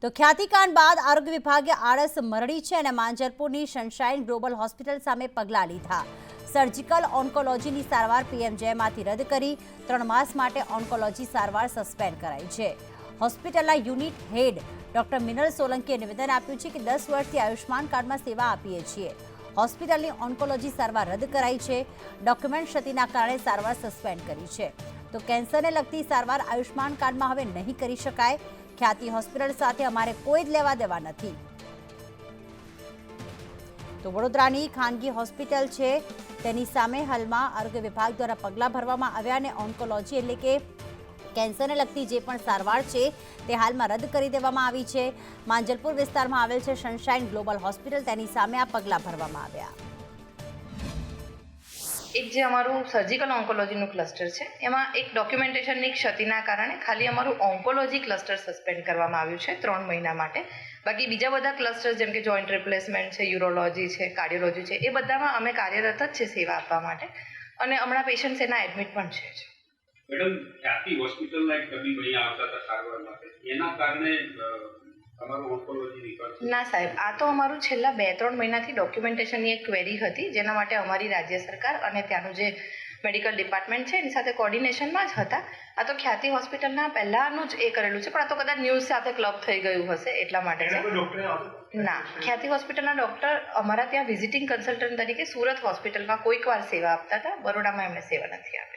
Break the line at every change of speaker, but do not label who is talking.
તો ખ્યાતિકાંડ બાદ આરોગ્ય વિભાગે આળસ મરડી છે અને માંજલપુરની સનશાઇન ગ્લોબલ હોસ્પિટલ સામે પગલાં લીધા। સર્જિકલ ઓન્કોલોજીની સારવાર પીએમજેમાંથી રદ કરી 3 માસ માટે ઓન્કોલોજી સારવાર સસ્પેન્ડ કરાઈ છે। હોસ્પિટલના યુનિટ હેડ ડોક્ટર મિનલ સોલંકીએ નિવેદન આપ્યું છે કે 10 વર્ષથી આયુષ્માન કાર્ડમાં સેવા આપીએ છીએ। હોસ્પિટલની ઓન્કોલોજી સારવાર રદ કરાઈ છે। ડોક્યુમેન્ટ ક્ષતિના કારણે સારવાર સસ્પેન્ડ કરી છે। તો કેન્સરને લગતી સારવાર આયુષ્માન કાર્ડમાં હવે નહીં કરી શકાય। ખ્યાતિ હોસ્પિટલ સાથે અમારે કોઈ જ લેવા દેવા નથી। તો વડોદરાની ખાનગી હોસ્પિટલ છે તેની સામે હાલમાં આરોગ્ય વિભાગ દ્વારા પગલાં ભરવામાં આવ્યા અને ઓન્કોલોજી એટલે કે કેન્સરને લગતી જે પણ સારવાર છે તે હાલમાં રદ કરી દેવામાં આવી છે। માંજલપુર વિસ્તારમાં આવેલ છે સનશાઇન ગ્લોબલ હોસ્પિટલ, તેની સામે આ પગલાં ભરવામાં આવ્યા।
એક જે અમારું સર્જિકલ ઓન્કોલોજીનું ક્લસ્ટર છે એમાં એક ડોક્યુમેન્ટેશનની ક્ષતિના કારણે ખાલી અમારું ઓન્કોલોજી ક્લસ્ટર સસ્પેન્ડ કરવામાં આવ્યું છે 3 મહિના માટે। બાકી બીજા બધા ક્લસ્ટર્સ જેમ કે જોઈન્ટ રિપ્લેસમેન્ટ છે, યુરોલોજી છે, કાર્ડિયોલોજી છે, એ બધામાં અમે કાર્યરત જ છે સેવા આપવા માટે અને હમણાં પેશન્ટ્સ એના એડમિટ પણ છે।
મેડમ, ખ્યાતિ હોસ્પિટલના એક તબીબ અહીંયા આવતા હતા સારવાર માટે, એના કારણે તમારું ઓન્કોલોજી રિપોર્ટ?
ના સાહેબ, આ તો અમારું છેલ્લા 2-3 મહિનાથી ડોક્યુમેન્ટેશનની એક ક્વેરી હતી જેના માટે અમારી રાજ્ય સરકાર અને ત્યાંનું જે મેડિકલ ડિપાર્ટમેન્ટ છે એની સાથે કોર્ડિનેશનમાં જ હતા। આ તો ખ્યાતિ હોસ્પિટલના પહેલાંનું જ એ કરેલું છે, પણ આ તો કદાચ ન્યૂઝ સાથે ક્લબ થઈ ગયું હશે એટલા માટે છે। ના, ખ્યાતિ હોસ્પિટલના ડૉક્ટર અમારા ત્યાં વિઝિટિંગ કન્સલ્ટન્ટ તરીકે સુરત હોસ્પિટલમાં કોઈક વાર સેવા આપતા હતા, બરોડામાં એમણે સેવા નથી આપી।